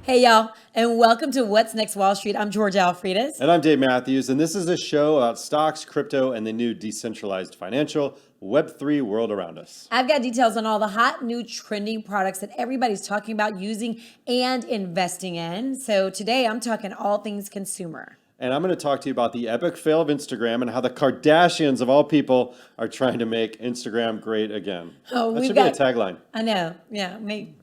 Hey, y'all, and welcome to What's Next Wall Street. I'm Georgia Alfredas. And I'm Dave Mathews, and this is a show about stocks, crypto, and the new decentralized financial Web3 world around us. I've got details on all the hot new trending products that everybody's talking about using and investing in. So today I'm talking all things consumer. And I'm going to talk to you about the epic fail of Instagram and how the Kardashians, of all people, are trying to make Instagram great again. That should be a tagline. I know. Yeah, make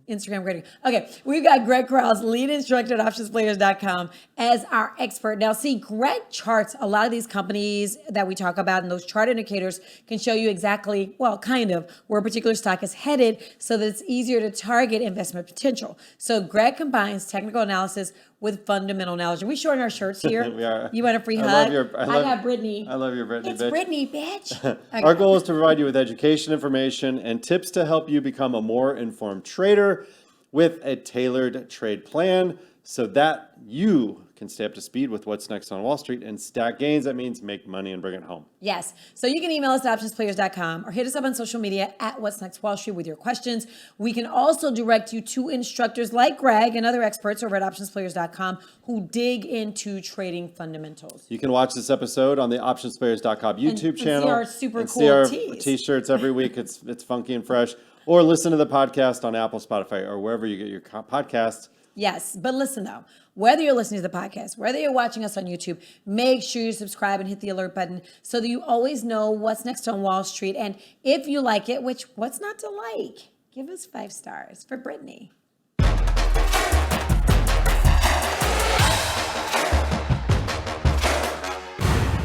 Instagram great. Okay, we've got Greg Krause, lead instructor at OptionsPlayers.com, as our expert. Now, see, Greg charts a lot of these companies that we talk about, and those chart indicators can show you exactly, well, kind of, where a particular stock is headed so that it's easier to target investment potential. So Greg combines technical analysis with fundamental knowledge. Are we showing our shirts here? We are. You want a free hug? I got Brittany. I love your Brittany, It's Brittany, bitch. Okay. Our goal is to provide you with education, information, and tips to help you become a more informed trader with a tailored trade plan so that you can stay up to speed with what's next on Wall Street and stack gains. That means make money and bring it home. Yes. So you can email us at OptionsPlayers.com or hit us up on social media at What's Next Wall Street with your questions. We can also direct you to instructors like Greg and other experts over at OptionsPlayers.com who dig into trading fundamentals. You can watch this episode on the OptionsPlayers.com YouTube channel. See our super cool see our tees. T-shirts every week. It's funky and fresh. Or listen to the podcast on Apple, Spotify, or wherever you get your podcasts. Yes, but listen though, whether you're listening to the podcast, whether you're watching us on YouTube, make sure you subscribe and hit the alert button so that you always know what's next on Wall Street. And if you like it, which what's not to like, give us 5 stars for Brittany.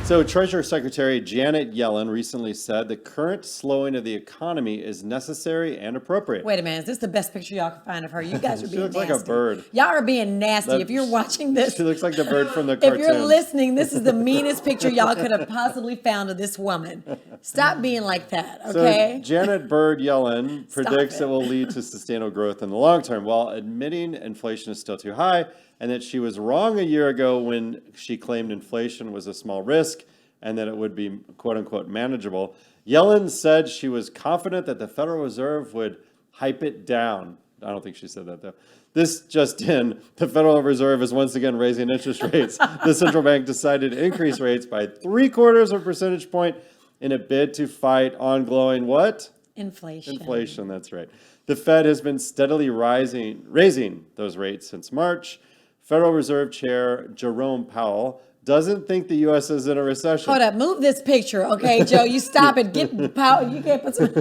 So Treasury Secretary Janet Yellen recently said the current slowing of the economy is necessary and appropriate. Wait a minute, is this the best picture y'all can find of her? You guys are being nasty. She looks like a bird. Y'all are being nasty. If you're watching this. She looks like the bird from the cartoon. If you're listening, this is the meanest picture y'all could have possibly found of this woman. Stop being like that, okay? So Janet Bird Yellen predicts it will lead to sustainable growth in the long term, while admitting inflation is still too high and that she was wrong a year ago when she claimed inflation was a small risk and that it would be, quote unquote, manageable. Yellen said she was confident that the Federal Reserve would hype it down. I don't think she said that, though. This just in, the Federal Reserve is once again raising interest rates. The central bank decided to increase rates by 0.75 percentage point in a bid to fight ongoing what? Inflation. Inflation, that's right. The Fed has been steadily raising those rates since March. Federal Reserve Chair Jerome Powell doesn't think the U.S. is in a recession. Hold up, move this picture, okay, Joe? You stop it. Get Powell. You can't put some.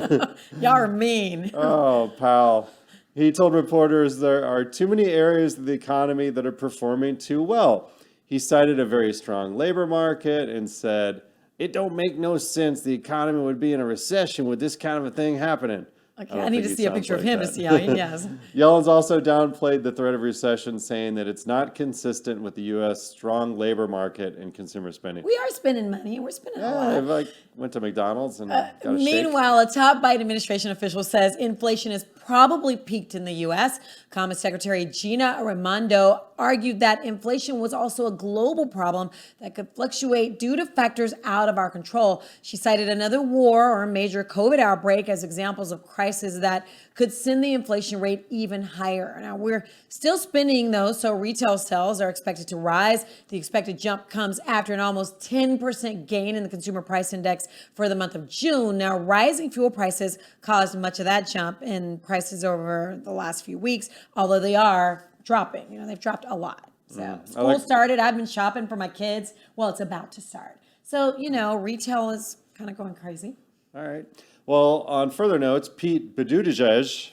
Y'all are mean. Oh, Powell. He told reporters there are too many areas of the economy that are performing too well. He cited a very strong labor market and said, "It don't make no sense the economy would be in a recession with this kind of a thing happening." Okay, I need to see a picture of him to see how he does. Yellen's also downplayed the threat of recession, saying that it's not consistent with the U.S. strong labor market and consumer spending. We are spending money. We're spending a lot. I like went to McDonald's and got a shake. Meanwhile, a top Biden administration official says inflation has probably peaked in the U.S. Commerce Secretary Gina Raimondo argued that inflation was also a global problem that could fluctuate due to factors out of our control. She cited another war or a major COVID outbreak as examples of crises that could send the inflation rate even higher. Now, we're still spending, though, so retail sales are expected to rise. The expected jump comes after an almost 10% gain in the consumer price index for the month of June. Now, rising fuel prices caused much of that jump in prices over the last few weeks, although they are dropping. You know, they've dropped a lot. So school started. I've been shopping for my kids. Well, it's about to start. So, you know, retail is kind of going crazy. All right. Well, on further notes, Pete Buttigieg,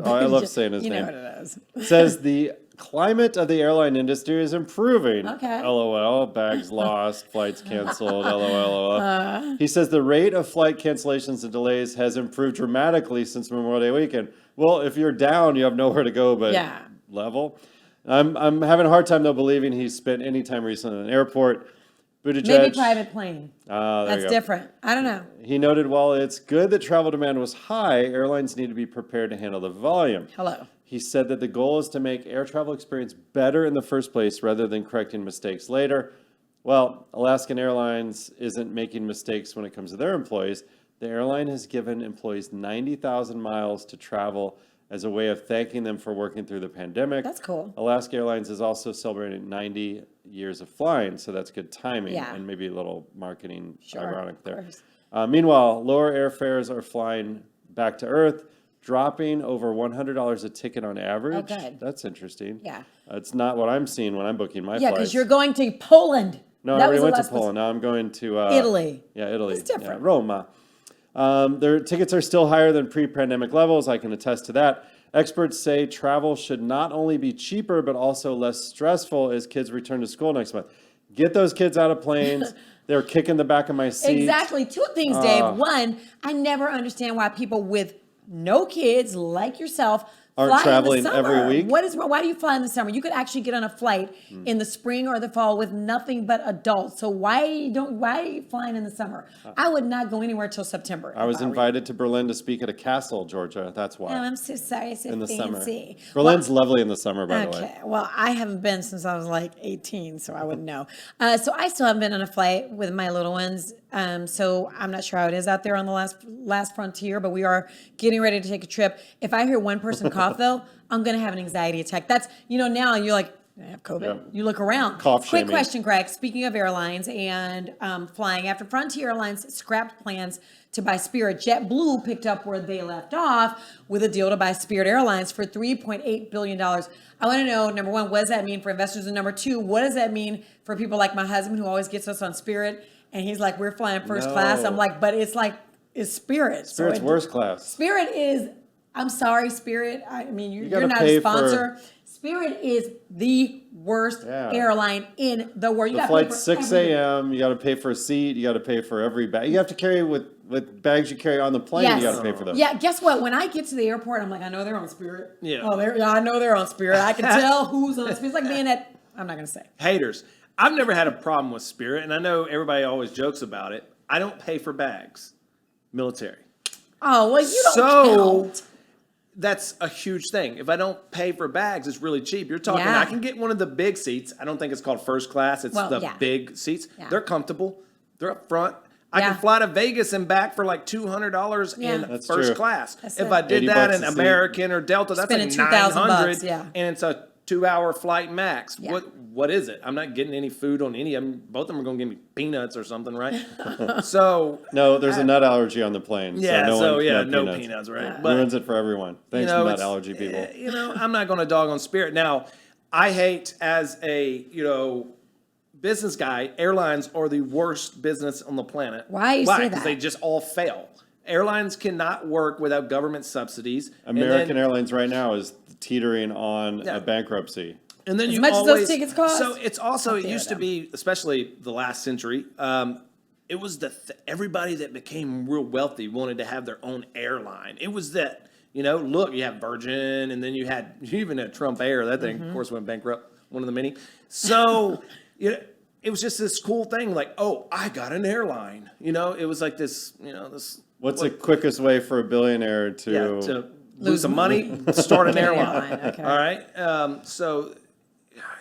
I love saying his name. You know what it is. Says the climate of the airline industry is improving. Okay. LOL, bags lost, flights canceled, LOL. He says the rate of flight cancellations and delays has improved dramatically since Memorial Day weekend. Well, if you're down, you have nowhere to go but level. I'm having a hard time, though, believing he's spent any time recently in an airport. Buttigieg, maybe private plane. That's different. I don't know. He noted while it's good that travel demand was high, airlines need to be prepared to handle the volume. Hello. He said that the goal is to make air travel experience better in the first place rather than correcting mistakes later. Well, Alaskan Airlines isn't making mistakes when it comes to their employees. The airline has given employees 90,000 miles to travel as a way of thanking them for working through the pandemic. That's cool. Alaska Airlines is also celebrating 90 years of flying, so that's good timing and maybe a little marketing ironic there. Meanwhile, lower airfares are flying back to Earth, dropping over $100 a ticket on average. Oh, good. That's interesting. Yeah. It's not what I'm seeing when I'm booking my Yeah, flights. because you're going to Poland. No, I already went to Poland. Now I'm going to Italy. Yeah, Italy. It's different. Yeah, Roma. Their tickets are still higher than pre-pandemic levels. I can attest to that. Experts say travel should not only be cheaper, but also less stressful as kids return to school next month. Get those kids out of planes. They're kicking the back of my seat. Exactly. Two things, Dave. One, I never understand why people with no kids like yourself Aren't fly traveling in the summer. every week? Why do you fly in the summer? You could actually get on a flight in the spring or the fall with nothing but adults. So why are you flying in the summer? I would not go anywhere till September. I was invited to Berlin to speak at a castle, Georgia. That's why. Oh, I'm so sorry. So in the fancy. summer. Berlin's lovely in the summer, by the way. Okay. Well, I haven't been since I was like 18, so I wouldn't know. So I still haven't been on a flight with my little ones. So I'm not sure how it is out there on the last frontier, but we are getting ready to take a trip. If I hear one person cough, though, I'm going to have an anxiety attack. That's, now you're like, I have COVID. Yep. You look around. Cough Quick shaming. question, Greg. Speaking of airlines and flying, after Frontier Airlines scrapped plans to buy Spirit, JetBlue picked up where they left off with a deal to buy Spirit Airlines for $3.8 billion. I want to know, number one, what does that mean for investors? And number two, what does that mean for people like my husband who always gets us on Spirit? And he's like, we're flying first class. I'm like, but it's Spirit. Spirit's worst class. Spirit is, I'm sorry, Spirit. I mean, you're gotta not pay a sponsor. Spirit is the worst airline in the world. You The flight's 6 a.m. You got to pay for a seat. You got to pay for every bag. You have to carry with bags you carry on the plane. Yes. You got to pay for those. Yeah, guess what? When I get to the airport, I'm like, I know they're on Spirit. Yeah. Oh, I know they're on Spirit. I can tell who's on Spirit. It's like being at, I'm not going to say. Haters. I've never had a problem with Spirit, and I know everybody always jokes about it. I don't pay for bags. Military. Oh, well, you don't count. That's a huge thing. If I don't pay for bags, it's really cheap. You're talking, I can get one of the big seats. I don't think it's called first class. It's big seats. Yeah. They're comfortable. They're up front. I can fly to Vegas and back for like $200 in first class. If I did that in American or Delta, that's like $900. And it's a 2-hour flight max. Yeah. What is it? I'm not getting any food on any of them. Both of them are going to give me peanuts or something, right? So no, there's a nut allergy on the plane. Yeah, no peanuts, right? Yeah. But ruins it for everyone. Thanks, nut allergy people. I'm not going to dog on Spirit. Now, I hate as a business guy, airlines are the worst business on the planet. Why you say that? Because they just all fail. Airlines cannot work without government subsidies. American Airlines right now is teetering on a bankruptcy. And then as much as those tickets cost. So it's also, it used to be, especially the last century, it was everybody that became real wealthy wanted to have their own airline. It was that, look, you have Virgin, and then you even had Trump Air. That thing, of course, went bankrupt, one of the many. So, it was just this cool thing, like, oh, I got an airline. It was like this, What's the quickest way for a billionaire to lose some money? Start an airline. Okay. All right. So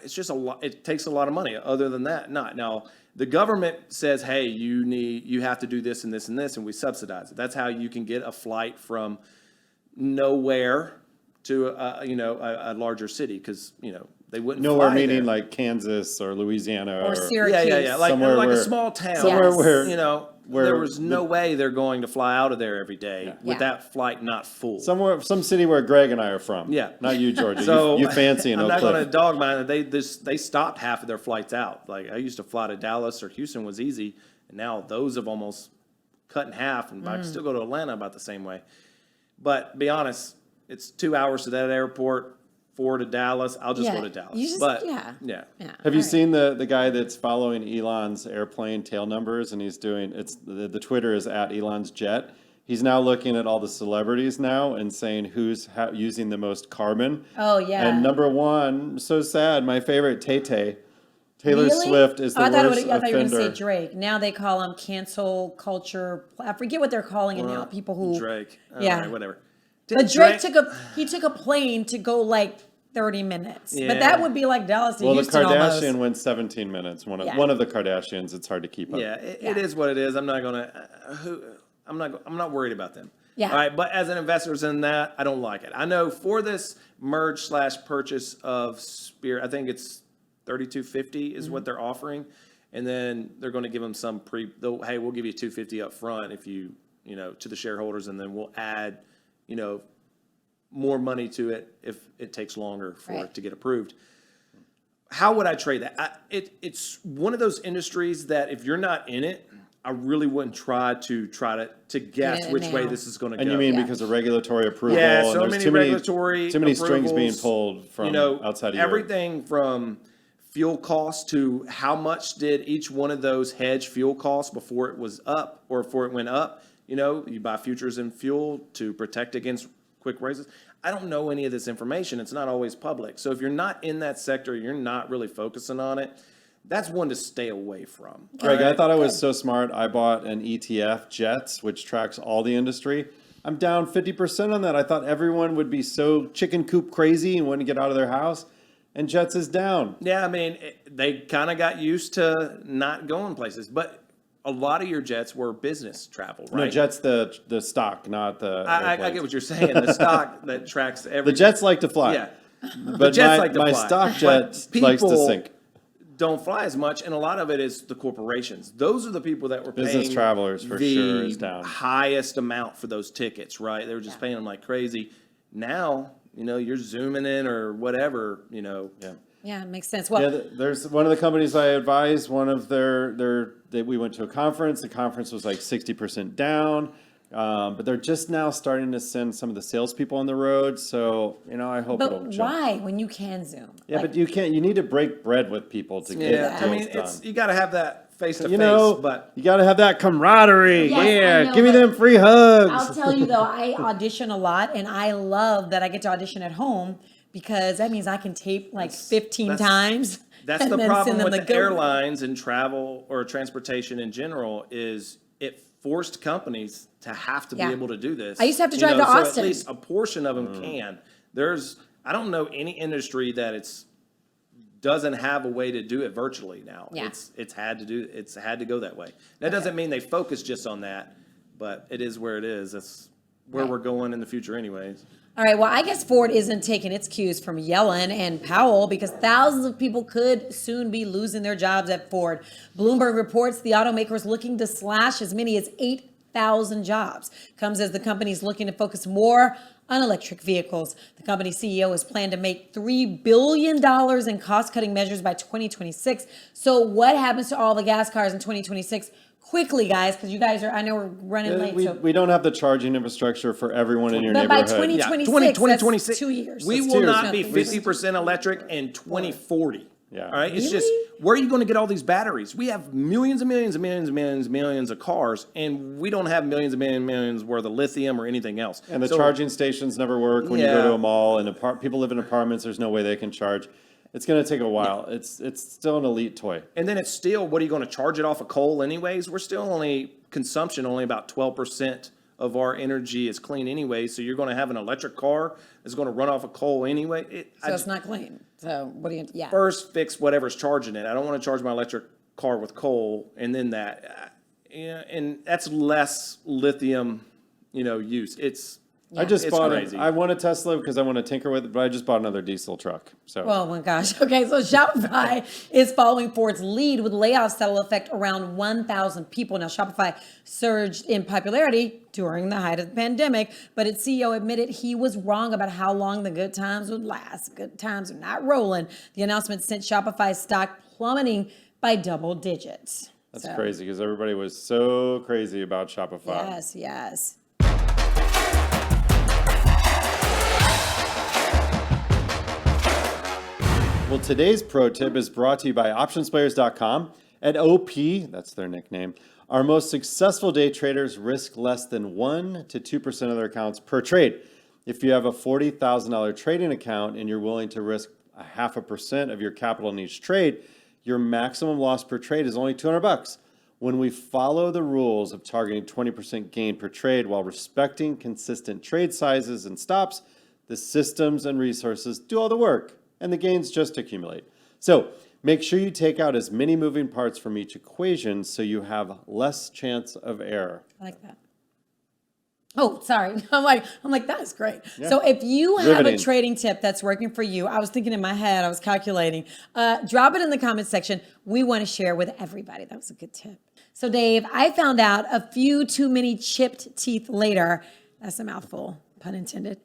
it's just a lot. It takes a lot of money. Other than that, not. Now, the government says, hey, you have to do this and this and this, and we subsidize it. That's how you can get a flight from nowhere to a larger city, because they wouldn't nowhere fly meaning there. like Kansas or Louisiana or Syracuse. Yeah. Like a small town. Somewhere where there was no way they're going to fly out of there every day with that flight not full. Some city where Greg and I are from. Yeah. Not you, Georgia. So you fancy in I'm Oak not Cliff. going to dog mine. They stopped half of their flights out. Like I used to fly to Dallas or Houston was easy, and now those have almost cut in half. And I can still go to Atlanta about the same way. But be honest, it's 2 hours to that airport. 4 to Dallas. I'll just go to Dallas. Have you seen the guy that's following Elon's airplane tail numbers, and he's doing the Twitter is at Elon's jet. He's now looking at all the celebrities now and saying who's using the most carbon. Oh yeah. And number one, so sad. My favorite, Tay-Tay. Taylor Swift is the worst offender. I thought you were going to say Drake. Now they call him cancel culture. I forget what they're calling it now. People who Drake. Right, whatever. But Drake took a plane to go like 30 minutes. Yeah. But that would be like Dallas to Houston the Kardashian almost. went 17 minutes. One of the Kardashians. It's hard to keep up. Yeah, it is what it is. I'm not gonna. I'm not worried about them. Yeah. All right. But as an investor in that, I don't like it. I know for this merge/purchase of Spirit, I think it's $32.50 is what they're offering. And then they're going to give them some hey, we'll give you $250 up front if you to the shareholders, and then we'll add, more money to it if it takes longer for it to get approved. How would I trade that? It's one of those industries that if you're not in it, I really wouldn't try to guess which way this is going to go. And you mean because of regulatory approval? Yeah, and so there's many too regulatory too many strings approvals, being pulled from outside of Europe. everything from fuel costs to how much did each one of those hedge fuel costs before it was up or before it went up. You buy futures in fuel to protect against quick raises. I don't know any of this information. It's not always public. So if you're not in that sector, you're not really focusing on it. That's one to stay away from. Greg, I thought I was so smart. I bought an ETF, JETS, which tracks all the industry. I'm down 50% on that. I thought everyone would be so chicken coop crazy and wouldn't get out of their house. And JETS is down. Yeah, I mean, they kind of got used to not going places. But a lot of your jets were business travel, right? No, JETS the stock, not the I get what you're saying. The stock that tracks everything. The jets like to fly. Yeah. But jets like to my fly. stock jet But likes to people sink. don't fly as much, and a lot of it is the corporations. Those are the people that were Business paying travelers for the sure is down. highest amount for those tickets, right? They were just paying them like crazy. Now, you're zooming in or whatever, Yeah. Yeah, it makes sense. Well, Yeah, there's one of the companies I advised. One of we went to a conference. The conference was like 60% down, but they're just now starting to send some of the salespeople on the road. So I hope it'll but jump. why when you can Zoom? Yeah, but you can't. You need to break bread with people to get I mean, deals done. you got to have that face to face, but you got to have that camaraderie. Yes, I Yeah, know, give me but them free hugs. I'll tell you though, I audition a lot, and I love that I get to audition at home because that means I can tape like 15 times. That's and the then problem send them with the the airlines and travel or transportation in general is it forced companies to have to be able to do this. I used to have to drive to so Austin. at least a portion of them can. I don't know any industry that doesn't have a way to do it virtually now. Yeah. It's had to go that way. That doesn't mean they focus just on that, but it is where it is. That's where we're going in the future anyways. All right, well, I guess Ford isn't taking its cues from Yellen and Powell because thousands of people could soon be losing their jobs at Ford. Bloomberg reports the automaker is looking to slash as many as 8,000 jobs. Comes as the company is looking to focus more on electric vehicles. The company CEO has planned to make $3 billion in cost-cutting measures by 2026. So what happens to all the gas cars in 2026? Quickly, guys, because you guys I know we're running late. We don't have the charging infrastructure for everyone in your But by neighborhood. 2026, that's 2 years. We That's will 2 years. not be No, 50% electric in 2040. Yeah. All right. It's Really? just, where are you going to get all these batteries? We have millions and millions and millions and millions and millions of cars, and we don't have millions and millions and millions worth of lithium or anything else. And the So- charging stations never work when you go Yeah. to a mall, and people live in apartments. There's no way they can charge. It's going to take a while. It's still an elite toy. And then it's still, what are you going to charge it off of coal anyways? We're still only about 12% of our energy is clean anyway. So you're going to have an electric car that's going to run off of coal anyway. So it's not clean. So what do you? Yeah. First, fix whatever's charging it. I don't want to charge my electric car with coal, and then that, and that's less lithium, use. I just It's bought crazy. I want a Tesla because I want to tinker with it, but I just bought another diesel truck. So Oh my gosh. Okay, so Shopify is following Ford's lead with layoffs that will affect around 1,000 people. Now, Shopify surged in popularity during the height of the pandemic, but its CEO admitted he was wrong about how long the good times would last. Good times are not rolling. The announcement sent Shopify's stock plummeting by double digits. that's crazy because everybody was so crazy about Shopify. Yes, yes. Well, today's pro tip is brought to you by OptionsPlayers.com. At OP, that's their nickname, our most successful day traders risk less than 1 to 2% of their accounts per trade. If you have a $40,000 trading account and you're willing to risk 0.5% of your capital in each trade, your maximum loss per trade is only $200. When we follow the rules of targeting 20% gain per trade while respecting consistent trade sizes and stops, the systems and resources do all the work, and the gains just accumulate. So make sure you take out as many moving parts from each equation so you have less chance of error. I like that. Oh, sorry. I'm like, that's great. So if you have Riveting. a trading tip that's working for you, I was thinking in my head, I was calculating, drop it in the comments section. We want to share with everybody. That was a good tip. So Dave, I found out a few too many chipped teeth later, that's a mouthful, pun intended,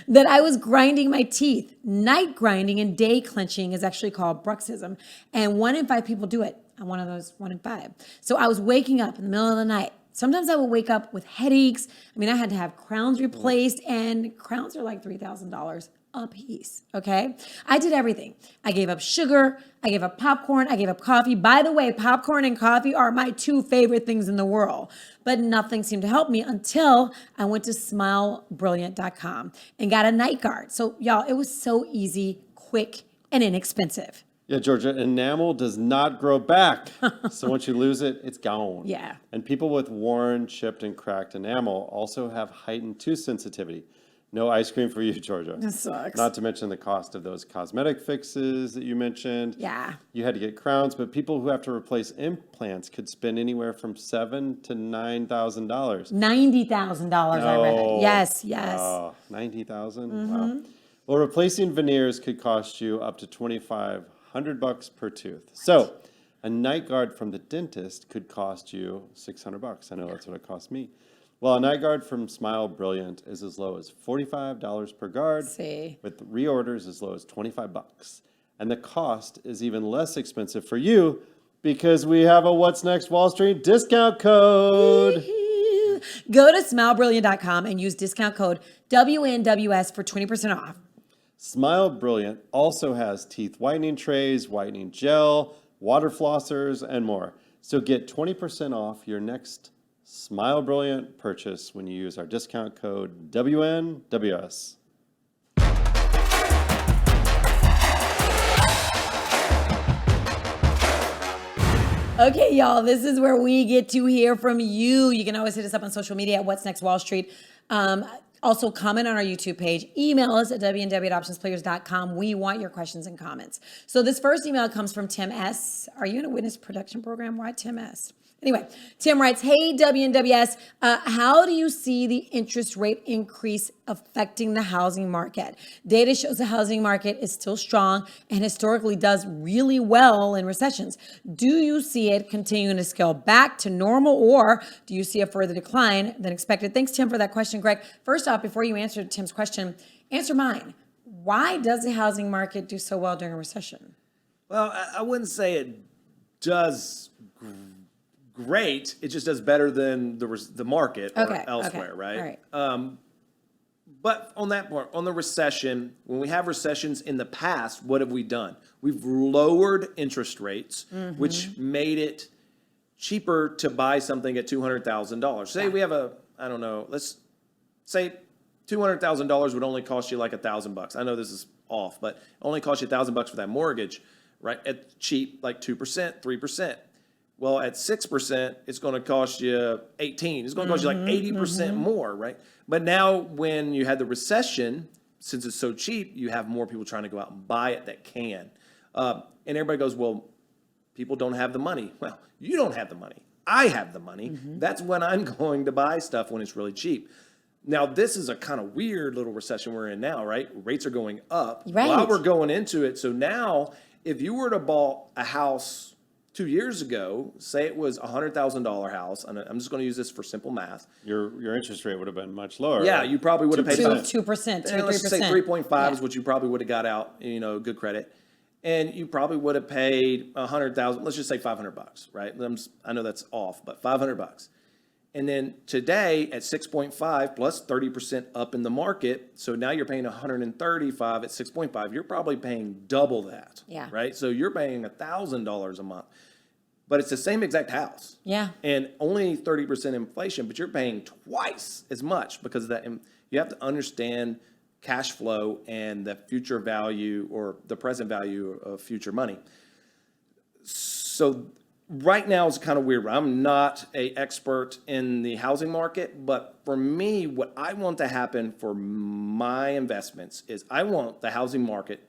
that I was grinding my teeth. Night grinding and day clenching is actually called bruxism. And 1 in 5 people do it. I'm one of those 1 in 5. So I was waking up in the middle of the night. Sometimes I would wake up with headaches. I mean, I had to have crowns replaced, and crowns are like $3,000 a piece, okay? I did everything. I gave up sugar, I gave up popcorn, I gave up coffee. By the way, popcorn and coffee are my 2 favorite things in the world, but nothing seemed to help me until I went to SmileBrilliant.com and got a night guard. So y'all, it was so easy, quick, and inexpensive. Yeah, Georgia, enamel does not grow back. So once you lose it, it's gone. Yeah. And people with worn, chipped, and cracked enamel also have heightened tooth sensitivity. No ice cream for you, Georgia. That sucks. Not to mention the cost of those cosmetic fixes that you mentioned. Yeah. You had to get crowns, but people who have to replace implants could spend anywhere from $7,000 to $9,000. $90,000, I read it. Yes. Oh, $90,000? Wow. Well, replacing veneers could cost you up to $2,500 per tooth. So, a night guard from the dentist could cost you $600. I know that's what it cost me. Well, a night guard from SmileBrilliant is as low as $45 per guard, See. with reorders as low as $25. And the cost is even less expensive for you because we have a What's Next Wall Street discount code. Go to SmileBrilliant.com and use discount code WNWS for 20% off. SmileBrilliant also has teeth whitening trays, whitening gel, water flossers, and more. So get 20% off your next SmileBrilliant purchase when you use our discount code WNWS. Okay, y'all, this is where we get to hear from you. You can always hit us up on social media at What's Next Wall Street. Also, comment on our YouTube page. Email us at WNW@OptionsPlayers.com. We want your questions and comments. So this first email comes from Tim S. Are you in a witness production program? Why Tim S? Anyway, Tim writes, hey, WNWS, how do you see the interest rate increase affecting the housing market? Data shows the housing market is still strong and historically does really well in recessions. Do you see it continuing to scale back to normal, or do you see a further decline than expected? Thanks, Tim, for that question, Greg. First off, before you answer Tim's question, answer mine. Why does the housing market do so well during a recession? Well, I wouldn't say it does great. It just does better than the market or elsewhere, right? All right. But on that part, on the recession, when we have recessions in the past, what have we done? We've lowered interest rates, which made it cheaper to buy something at $200,000. Say we have let's say $200,000 would only cost you like $1,000. I know this is off, but only cost you $1,000 for that mortgage, right? At cheap, like 2%, 3%. Well, at 6%, it's going to cost you 18. It's going to cost you like 80% more, right? But now when you had the recession, since it's so cheap, you have more people trying to go out and buy it that can. And everybody goes, well, people don't have the money. Well, you don't have the money. I have the money. That's when I'm going to buy stuff when it's really cheap. Now, this is a kind of weird little recession we're in now, right? Rates are going up while we're going into it. So now, if you were to buy a house 2 years ago, say it was $100,000 house, and I'm just going to use this for simple math. Your interest rate would have been much lower. Yeah, you probably would have paid about 2%, 3%. let's just say 3.5 is what you probably would have got out, good credit. And you probably would have paid $100,000, let's just say $500, right? I know that's off, but $500. And then today at 6.5 plus 30% up in the market, so now you're paying 135 at 6.5. You're probably paying double that, right? So you're paying $1,000 a month, but it's the same exact house. Yeah. And only 30% inflation, but you're paying twice as much because of that. And you have to understand cash flow and the future value or the present value of future money. So right now it's kind of weird. I'm not an expert in the housing market, but for me, what I want to happen for my investments is I want the housing market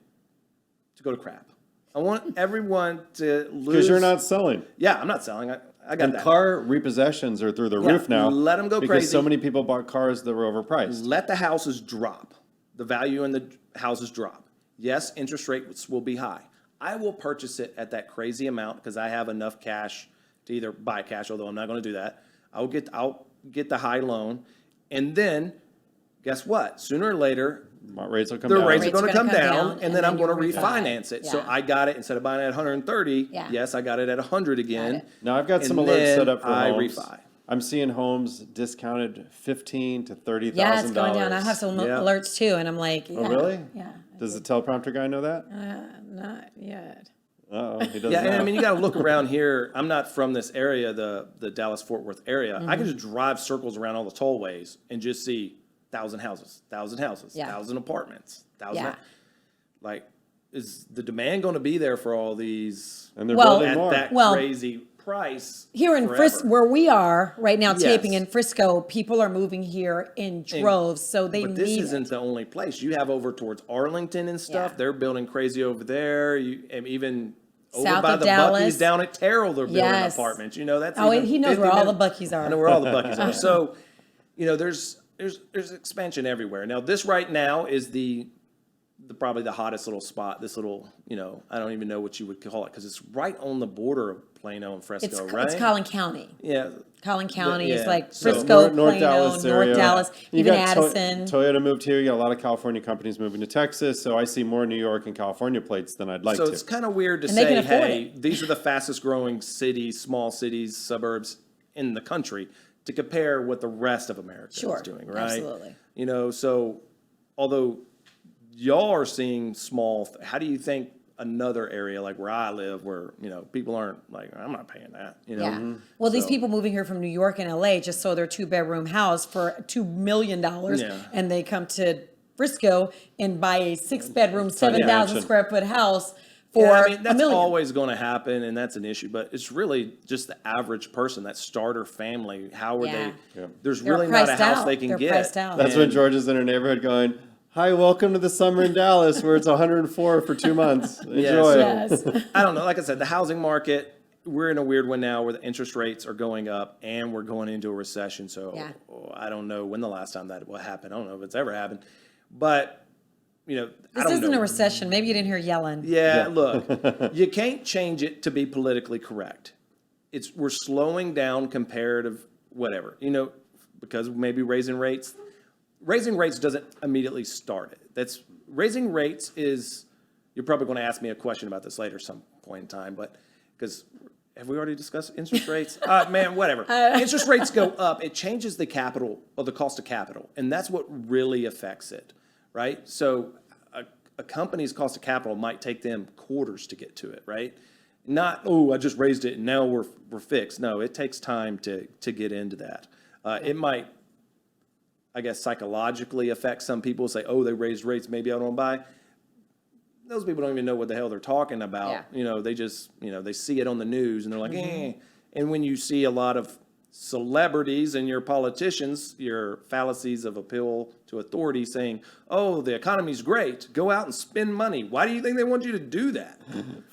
to go to crap. I want everyone to lose. Because you're not selling. Yeah, I'm not selling. I got And that. car repossessions are through the Yeah, roof now. let 'em go because crazy. so many people bought cars that were overpriced. Let the houses drop. The value in the houses drop. Yes, interest rates will be high. I will purchase it at that crazy amount because I have enough cash to either buy cash, although I'm not going to do that. I'll get the high loan, and then guess what? Sooner or later, Rates will come the down. rates are Rates going are to come gonna come down, down, and then I'm going to you'll refi. refinance it. So Yeah. I got it instead of buying it at 130. Yeah. Yes, I got it at 100 again. it. Now I've got some And alerts then set up for I homes. refi. I'm seeing homes discounted $15,000 to $30,000. Yeah, it's going down. I have some Yeah. alerts too, and I'm like, yeah, Oh, really? Yeah. Does the teleprompter guy know that? Not yet. Uh-oh, he doesn't Yeah, and know. I mean, you got to look around here. I'm not from this area, the Dallas-Fort Worth area. I can just drive circles around all the tollways and just see 1,000 houses, 1,000 houses, Yeah. 1,000 apartments, 1,000. Yeah. Like, is the demand going to be there for all these And they're Well- building at more. that Well, crazy price? Here in forever? Frisco, where we are right now, taping Yes. in Frisco, people are moving here in droves, so they But this need isn't it. the only place. You have over towards Arlington and stuff. Yeah. They're building crazy over there. And even over South by of the Dallas. Buc-ee's down at Terrell, they're building Yes. apartments. You know, that's Oh, even he knows 50 where all the minutes- Buc-ee's are. I know where all the Buc-ee's are. So, there's expansion everywhere. Now, this right now is the probably the hottest little spot. This little, I don't even know what you would call it because it's right on the border of Plano and Fresco, right? It's Collin County. Yeah. Collin County is yeah. like So Frisco, North Plano, Dallas area. North Dallas, You even got Addison. Toyota moved here. You got a lot of California companies moving to Texas. So I see more New York and California plates than I'd like So to. it's kind of weird to And they say, can afford hey, these are the fastest growing cities, small cities, suburbs in the country to compare what the rest of America Sure, is doing, right? absolutely. So although y'all are seeing small, how do you think another area like where I live, where, people aren't like, I'm not paying that, Yeah. Well, these So- people moving here from New York and LA just sold their 2-bedroom house for $2 million. Yeah. And they come to Frisco and buy a 6-bedroom, 7,000 mansion. square foot house for Yeah, I mean, that's $1 million. always going to happen, and that's an issue. But it's really just the average person, that starter family. How are Yeah. they? Yeah. There's They're really not a priced house out. they can They're get. priced out. That's when George is in her neighborhood going, hi, welcome to the summer in Dallas where it's 104 for 2 months. Enjoy. Yes. Yes. I don't know. Like I said, the housing market, we're in a weird one now where the interest rates are going up and we're going into a recession. So Yeah. I don't know when the last time that will happen. I don't know if it's ever happened. But, I This don't isn't know. a recession. Maybe you didn't hear yelling. Yeah, look, you can't change it to be politically correct. We're slowing down comparative whatever, because maybe raising rates doesn't immediately start it. Raising rates is, you're probably going to ask me a question about this later some point in time, but because have we already discussed interest rates? Man, whatever. Interest rates go up, it changes the capital or the cost of capital, and that's what really affects it, right? So a company's cost of capital might take them quarters to get to it, right? Not, oh, I just raised it and now we're fixed. No, it takes time to get into that. It might, I guess, psychologically affect some people. Say, oh, they raised rates, maybe I don't buy. Those people don't even know what the hell they're talking about. Yeah. They just, they see it on the news and they're like, eh. And when you see a lot of celebrities and your politicians, your fallacies of appeal to authority saying, oh, the economy's great, go out and spend money. Why do you think they want you to do that?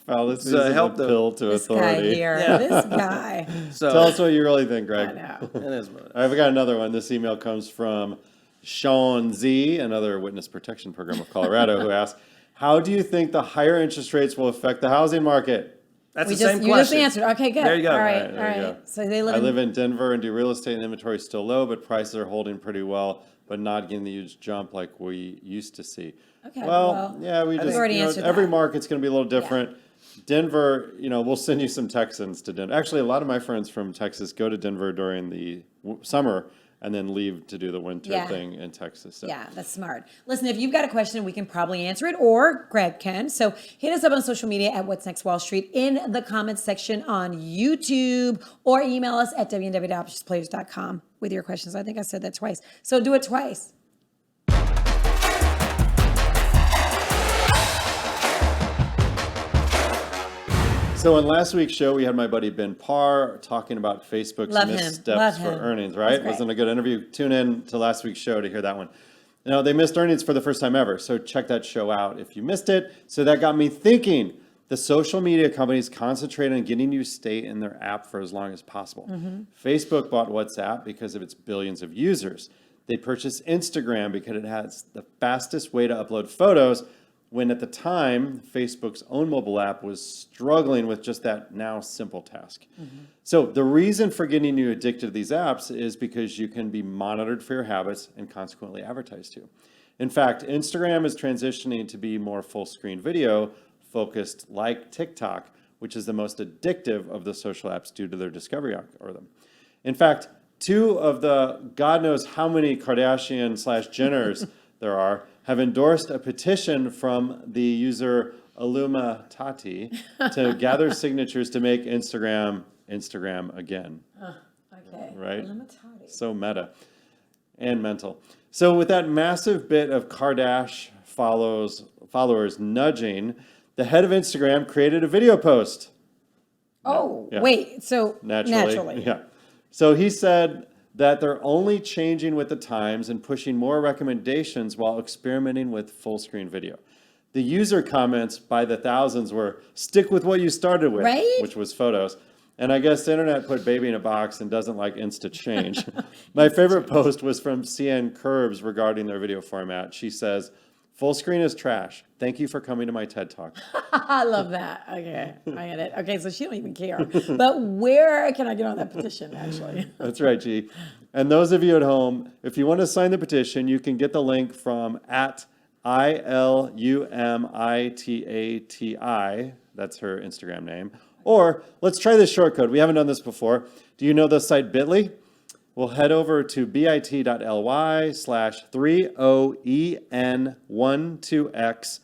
Fallacies To of help the- appeal to This guy authority. here. Yeah. This guy. So Tell us what you really think, Greg. I know. it is what it is. I've got another one. This email comes from Sean Z, another witness protection program of Colorado, who asked, how do you think the higher interest rates will affect the housing market? That's You the same just question. answered. Okay, good. There you go. All All right, right, all there you right. go. So they live I in live in Denver and do real estate, and inventory is still low, but prices are holding pretty well, but not getting the huge jump like we used to see. Okay, Well, well, yeah, we just, already answered every that. market's going to be a little different. Denver, we'll send you some Texans to Denver. Actually, a lot of my friends from Texas go to Denver during the summer and then leave to do the winter Yeah. thing in Texas. So. Yeah, that's smart. Listen, if you've got a question, we can probably answer it, or Greg can. So hit us up on social media at What's Next Wall Street, in the comments section on YouTube, or email us at www.OptionsPlayers.com with your questions. I think I said that twice. So do it twice. So in last week's show, we had my buddy Ben Parr talking about Facebook's Love him. missteps Love for him. earnings, That's right? great. Wasn't a good interview. Tune in to last week's show to hear that one. They missed earnings for the first time ever, so check that show out if you missed it. So that got me thinking, The social media companies concentrate on getting you to stay in their app for as long as possible. Facebook bought WhatsApp because of its billions of users. They purchased Instagram because it has the fastest way to upload photos, when at the time, Facebook's own mobile app was struggling with just that now simple task. So the reason for getting you addicted to these apps is because you can be monitored for your habits and consequently advertised to. In fact, Instagram is transitioning to be more full screen video focused like TikTok, which is the most addictive of the social apps due to their discovery algorithm. In fact, 2 of the God knows how many Kardashian/Jenners there are have endorsed a petition from the user Aluma Tati to gather signatures to make Instagram again. Okay. Right? Illuminati. So meta and mental. So with that massive bit of Kardashian followers nudging, the head of Instagram created a video post. Oh, Yeah. wait. So Naturally. Yeah. So he said that they're only changing with the times and pushing more recommendations while experimenting with full screen video. The user comments by the thousands were, stick with what you started with, Right? which was photos. And I guess the internet put baby in a box and doesn't like instant change. My favorite post was from CN Curbs regarding their video format. She says, full screen is trash. Thank you for coming to my TED Talk. I love that. Okay, I get it. Okay, so she don't even care. But where can I get on that petition, actually? That's right, G. And those of you at home, if you want to sign the petition, you can get the link from @ILUMITATI. That's her Instagram name. Or let's try this short code. We haven't done this before. Do you know the site Bitly? We'll head over to bit.ly/30EN12X.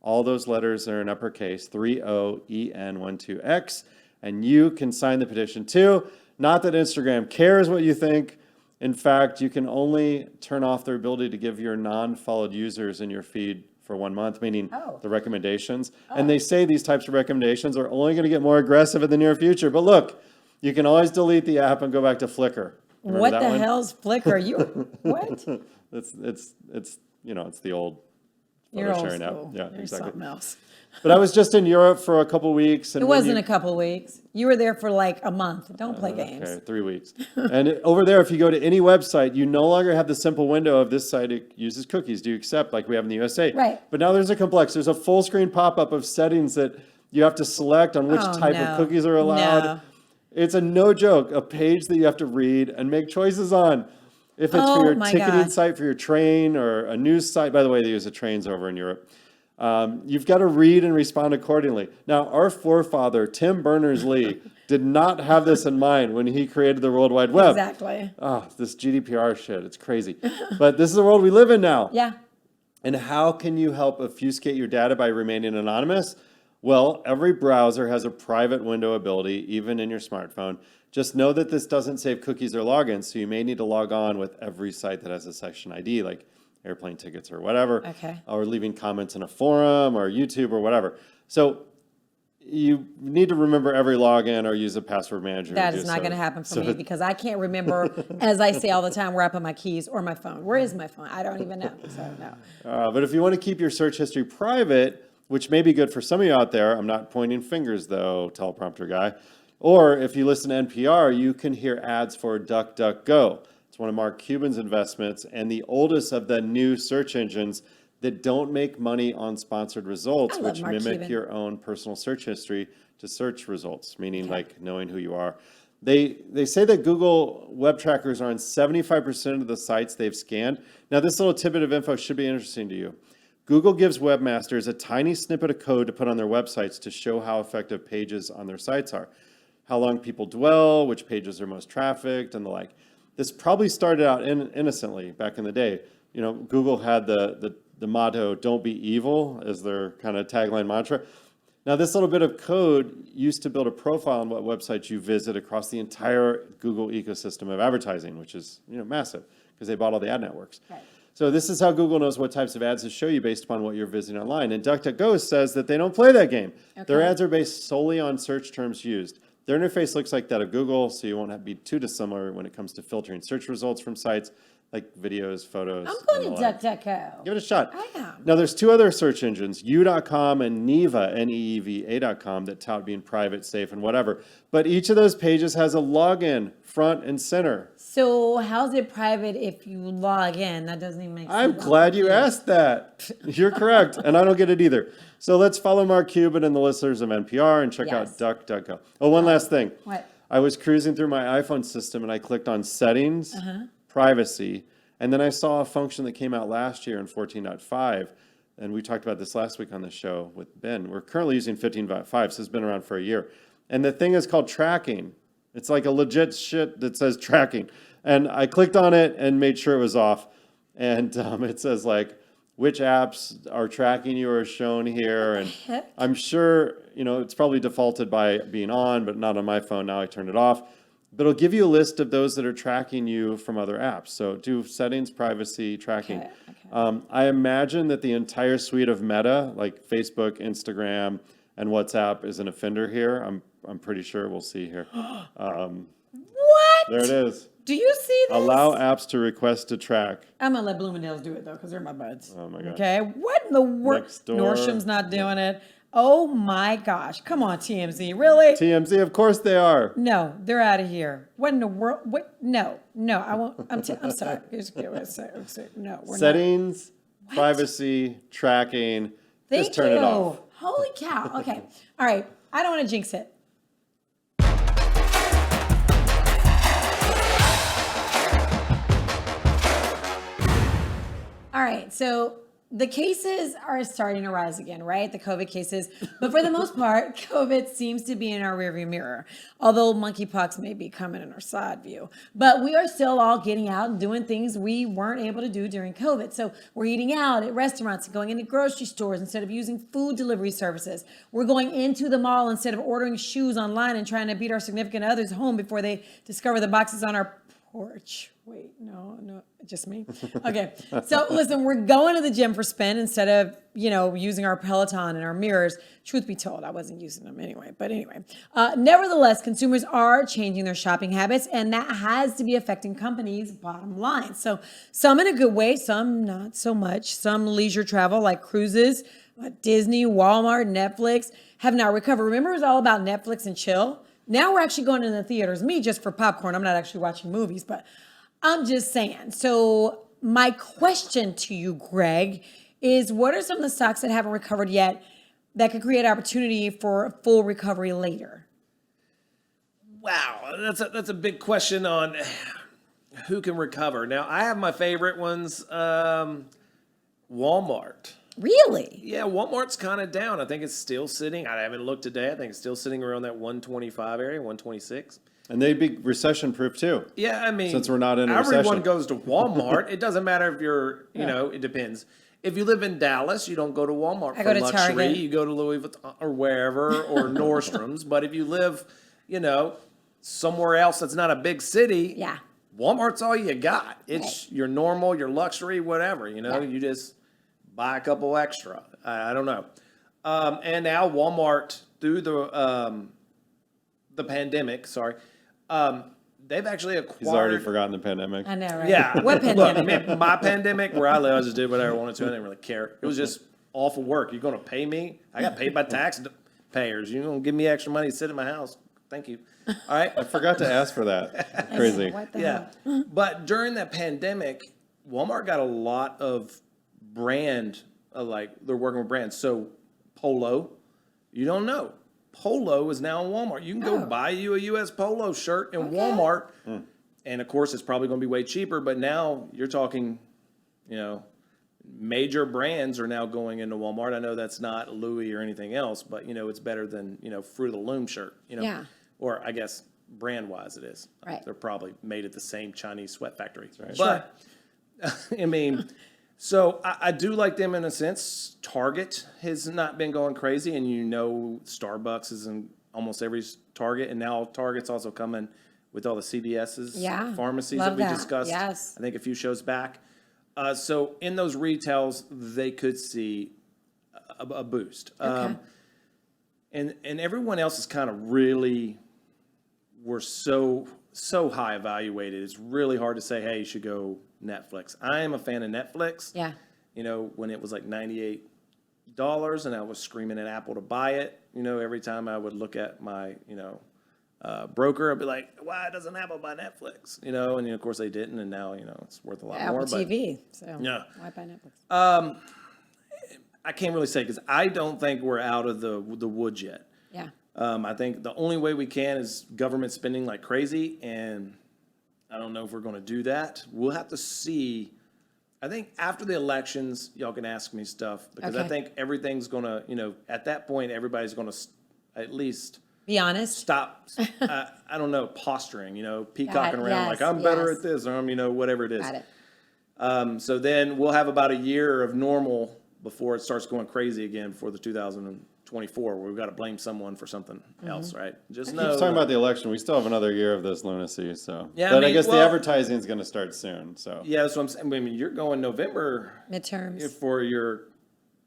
All those letters are in uppercase, 30EN12X. And you can sign the petition too. Not that Instagram cares what you think. In fact, you can only turn off their ability to give your non-followed users in your feed for 1 month, meaning the recommendations. And they say these types of recommendations are only going to get more aggressive in the near future. But look, you can always delete the app and go back to Flickr. Remember What that the one? hell's Flickr? You what? It's it's the old You're photo old sharing app. school. Yeah, You're exactly. something else. But I was just in Europe for a couple weeks, and It wasn't a couple weeks. You were there for like a month. Don't play games. Okay, 3 weeks. And over there, if you go to any website, you no longer have the simple window of this site it uses cookies. Do you accept like we have in the USA? Right. But now there's a full screen pop-up of settings that you have to select on which type of cookies are allowed. No. It's a no joke, a page that you have to read and make choices on. If it's for your ticketing site, for your train, or a news site. By the way, they use the trains over in Europe. You've got to read and respond accordingly. Now, our forefather, Tim Berners-Lee, did not have this in mind when he created the World Wide Web. Exactly. Oh, this GDPR shit, it's crazy. But this is the world we live in now. Yeah. And how can you help obfuscate your data by remaining anonymous? Well, every browser has a private window ability, even in your smartphone. Just know that this doesn't save cookies or logins, so you may need to log on with every site that has a session ID, like airplane tickets or whatever, or leaving comments in a forum or YouTube or whatever. So you need to remember every login or use a password manager. That is not going to happen for me because I can't remember, as I say all the time, where I put my keys or my phone. Where is my phone? I don't even know. So no. But if you want to keep your search history private, which may be good for some of you out there, I'm not pointing fingers though, teleprompter guy. Or if you listen to NPR, you can hear ads for DuckDuckGo. It's one of Mark Cuban's investments and the oldest of the new search engines that don't make money on sponsored results, which mimic your own personal search history to search results, meaning like knowing who you are. They say that Google web trackers are on 75% of the sites they've scanned. Now, this little tidbit of info should be interesting to you. Google gives webmasters a tiny snippet of code to put on their websites to show how effective pages on their sites are, how long people dwell, which pages are most trafficked, and the like. This probably started out innocently back in the day. You know, Google had the motto, "Don't be evil," as their kind of tagline mantra. Now, this little bit of code used to build a profile on what websites you visit across the entire Google ecosystem of advertising, which is massive because they bought all the ad networks. Right. So this is how Google knows what types of ads to show you based upon what you're visiting online. And DuckDuckGo says that they don't play that game. Okay. Their ads are based solely on search terms used. Their interface looks like that of Google, so you won't have to be too dissimilar when it comes to filtering search results from sites. like videos, photos. I'm and going the to like. DuckDuckGo. Give it a shot. I am. Now, there's two other search engines, U.com and Neeva, Neeva.com, that tout being private, safe, and whatever. But each of those pages has a login front and center. So how's it private if you log in? That doesn't even make sense. I'm glad you asked that. You're correct, and I don't get it either. So let's follow Mark Cuban and the listeners of NPR and check Yes. out DuckDuckGo. Oh, one last thing. What? I was cruising through my iPhone system, and I clicked on Settings, Privacy, and then I saw a function that came out last year in 14.5, and we talked about this last week on the show with Ben. We're currently using 15.5, so it's been around for a year. And the thing is called tracking. It's like a legit shit that says tracking. And I clicked on it and made sure it was off. And it says like, which apps are tracking you are shown here. And heck? I'm sure, it's probably defaulted by being on, but not on my phone. Now I turned it off. But it'll give you a list of those that are tracking you from other apps. So do settings, privacy, tracking. Okay. I imagine that the entire suite of Meta, like Facebook, Instagram, and WhatsApp, is an offender here. I'm pretty sure. We'll see here. What? There it is. Do you see this? Allow apps to request to track. I'm gonna let Bloomingdale's do it though, because they're my buds. Oh my gosh. Okay. What in the world? Next door. Norsam's not doing it. Oh my gosh. Come on, TMZ. Really? TMZ, of course they are. No, they're out of here. What in the world? What? No, I won't. I'm sorry. No, we're not. Settings, privacy, tracking. Thank Just turn you. it off. Holy cow. Okay. All right. I don't want to jinx it. All right. So the cases are starting to rise again, right? The COVID cases. But for the most part, COVID seems to be in our rearview mirror, although monkeypox may be coming in our side view. But we are still all getting out and doing things we weren't able to do during COVID. So we're eating out at restaurants and going into grocery stores instead of using food delivery services. We're going into the mall instead of ordering shoes online and trying to beat our significant others home before they discover the boxes on our porch. Wait, no, just me. Okay. So listen, we're going to the gym for spin instead of, using our Peloton and our mirrors. Truth be told, I wasn't using them anyway. But anyway, nevertheless, consumers are changing their shopping habits, and that has to be affecting companies' bottom line. So some in a good way, some not so much. Some leisure travel like cruises, Disney, Walmart, Netflix have now recovered. Remember, it was all about Netflix and chill. Now we're actually going to the theaters. Me, just for popcorn. I'm not actually watching movies, but I'm just saying. So my question to you, Greg, is what are some of the stocks that haven't recovered yet that could create opportunity for a full recovery later? Wow, that's a big question on who can recover. Now, I have my favorite ones. Walmart. Really? Yeah, Walmart's kind of down. I think it's still sitting. I haven't looked today. I think it's still sitting around that 125 area, 126. And they'd be recession proof too. Yeah, I mean, since we're not in a everyone recession. goes to Walmart. It doesn't matter if you're, it depends. If you live in Dallas, you don't go to Walmart I for go to luxury. Target. You go to Louis Vuitton or wherever or Nordstrom's. But if you live, somewhere else that's not a big city, Yeah. Walmart's all you got. It's your normal, your luxury, whatever. You just buy a couple extra. I don't know. And now Walmart, through the pandemic, they've actually acquired. He's already forgotten the pandemic. I know, right? Yeah. What pandemic? Look, my pandemic, where I live, I just did whatever I wanted to. I didn't really care. It was just awful work. You're going to pay me? I got paid by taxpayers. You're going to give me extra money to sit in my house. Thank you. All right. I forgot to ask for that. Crazy. What the Yeah. hell? But during that pandemic, Walmart got a lot of brand, they're working with brands. So Polo, you don't know. Polo is now in Walmart. You can go buy you a U.S. Polo shirt in Walmart. And of course, it's probably going to be way cheaper. But now you're talking, major brands are now going into Walmart. I know that's not Louis or anything else, but, it's better than, Fruit of the Loom shirt, Yeah. Or I guess brand-wise it is. Right. They're probably made at the same Chinese sweat factory. Right. But, I mean, so I do like them in a sense. Target has not been going crazy, and Starbucks is in almost every Target, and now Target's also coming with all the CVS's pharmacies love that we that. discussed, Yes. I think a few shows back. So in those retails, they could see a boost. Okay. And everyone else is kind of really, we're so so high evaluated. It's really hard to say, hey, you should go Netflix. I am a fan of Netflix. Yeah. You know, when it was like $98 and I was screaming at Apple to buy it, you know, every time I would look at my, broker, I'd be like, why doesn't Apple buy Netflix? You know, and of course they didn't, and now, it's worth a lot Apple more. TV. So Yeah. why buy Netflix? I can't really say because I don't think we're out of the woods yet. Yeah. I think the only way we can is government spending like crazy, and I don't know if we're going to do that. We'll have to see. I think after the elections, y'all can ask me stuff because I Okay. think everything's going to, at that point, everybody's going to at least Be honest. stop, I don't know, posturing, peacocking around like I'm better yes. at this or I'm, whatever it is. Got it. So then we'll have about a year of normal before it starts going crazy again for the 2024, where we've got to blame someone for something else, right? Just know. Keep talking about the election. We still have another year of this lunacy. So, Yeah, but I I mean, guess the well- advertising is going to start soon. So, Yeah, that's what I'm saying. I mean, you're going November Midterms. for your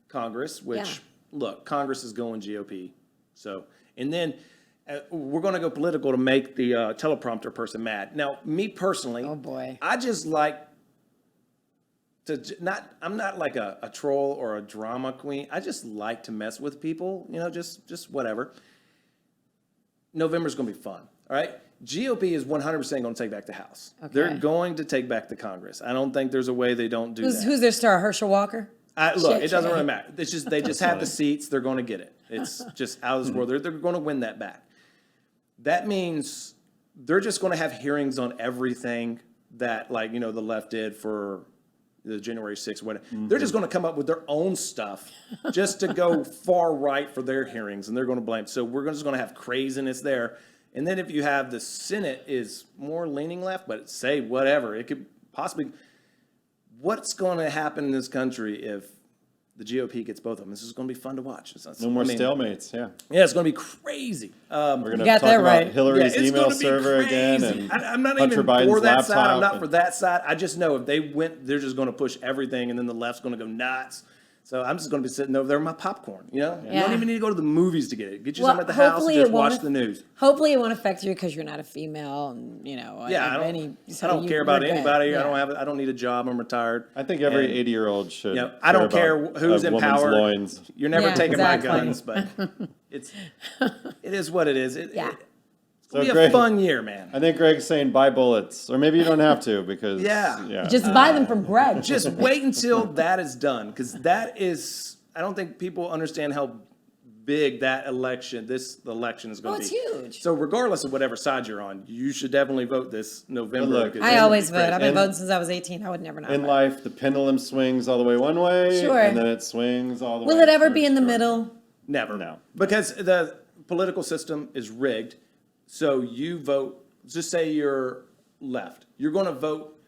Congress, which, Yeah. look, Congress is going GOP. So, and then we're going to go political to make the teleprompter person mad. Now, me personally, Oh, boy. I just like to I'm not like a troll or a drama queen. I just like to mess with people, just whatever. November's going to be fun, all right? GOP is 100% going to take back the House. Okay. They're going to take back the Congress. I don't think there's a way they don't do that. Who's their star? Herschel Walker? Look, it doesn't JK. really matter. It's just they just have the seats. They're going to get it. It's just out of this world. They're going to win that back. That means they're just going to have hearings on everything that, the left did for the January 6th. Whatever. They're just going to come up with their own stuff just to go far right for their hearings, and they're going to blame. So we're just going to have craziness there. And then if you have the Senate is more leaning left, but say whatever, it could possibly. What's going to happen in this country if the GOP gets both of them? This is going to be fun to watch. no more stalemates. Yeah. Yeah, it's going to be crazy. We're going to got talk that about right. Hillary's it's email gonna be server again. crazy. And I'm not Hunter even Biden's for that laptop. side. I'm not for that side. I just know if they went, they're just going to push everything, and then the left's going to go nuts. So I'm just going to be sitting over there with my popcorn. You don't even need to go to the movies to get it. Get you something at the house and just watch the news. Hopefully it won't affect you because you're not a female, and Yeah, I don't care about anybody. Yeah. I don't need a job. I'm retired. I think every And, 80-year-old should. I don't care about who's a in woman's power. loins. You're never Yeah, taking exactly. my guns, but it is what it is. Yeah. It'll be Greg, a fun year, man. I think Greg's saying buy bullets, or maybe you don't have to because Yeah. Just buy them from Greg. Just wait until that is done, because that is. I don't think people understand how big this election is going to it's be. huge. So regardless of whatever side you're on, you should definitely vote this November. Look, 'cause I it's gonna always be vote. crazy. I've been And- voting since I was 18. I would never not in vote. life the pendulum swings all the way one way, Sure. and then it swings all the way. Will it ever towards be in the Georgia. middle? Never. No. Because the political system is rigged. So you vote, just say you're left. You're going to vote,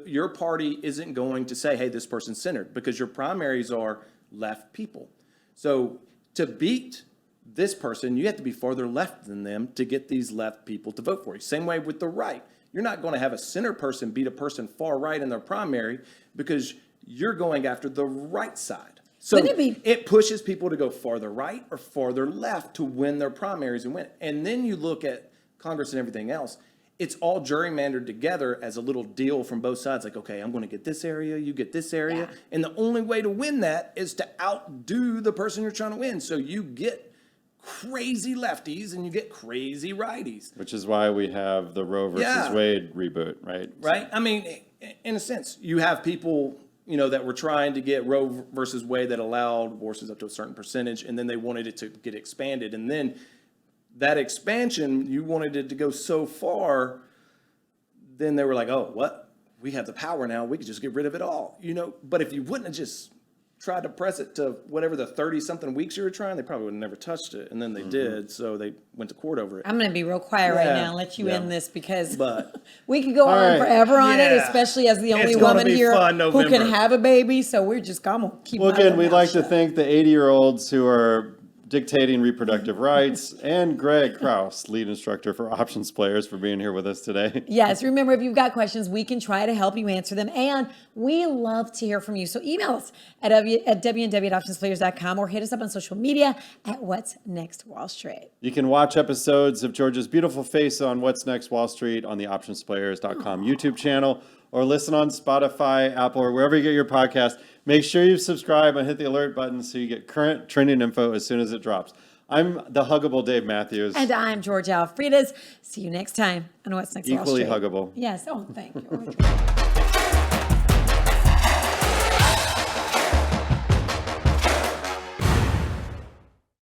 your party isn't going to say, hey, this person's centered, because your primaries are left people. So to beat this person, you have to be farther left than them to get these left people to vote for you. Same way with the right. You're not going to have a center person beat a person far right in their primary because you're going after the right side. So Wouldn't it pushes people to go farther right or farther left to win their primaries and win. And then you look at Congress and everything else. It's all gerrymandered together as a little deal from both sides. Like, okay, I'm going to get this area, you get this area. Yeah. And the only way to win that is to outdo the person you're trying to win. So you get crazy lefties and you get crazy righties. Which is why we have the Roe versus Yeah. Wade reboot, right? Right? I mean, in a sense, you have people, that were trying to get Roe versus Wade that allowed abortions up to a certain percentage, and then they wanted it to get expanded. And then that expansion, you wanted it to go so far, then they were like, oh, what? We have the power now. We could just get rid of it all, But if you wouldn't have just tried to press it to whatever the 30-something weeks you were trying, they probably would have never touched it. And then they did, so they went to court over it. I'm going to be real quiet right Yeah. now and let you Yeah. end this because But we could go on right. forever on it, Yeah. especially as the only It's gonna woman be here fun who can November. have a baby. So we're just going to keep Well, my again, little we'd mouth like to shut. thank the 80-year-olds who are dictating reproductive rights, and Greg Kraus, lead instructor for Options Players, for being here with us today. Yes, remember, if you've got questions, we can try to help you answer them. And we love to hear from you. So email us at www.optionsplayers.com or hit us up on social media at What's Next Wall Street. You can watch episodes of Georgia's beautiful face on What's Next Wall Street on the OptionsPlayers.com YouTube channel, or listen on Spotify, Apple, or wherever you get your podcast. Make sure you subscribe and hit the alert button so you get current trending info as soon as it drops. I'm the huggable Dave Mathews. And I'm Georgia Alfredas. See you next time on What's Next Wall Street. Equally huggable. Yes. Oh, thank you.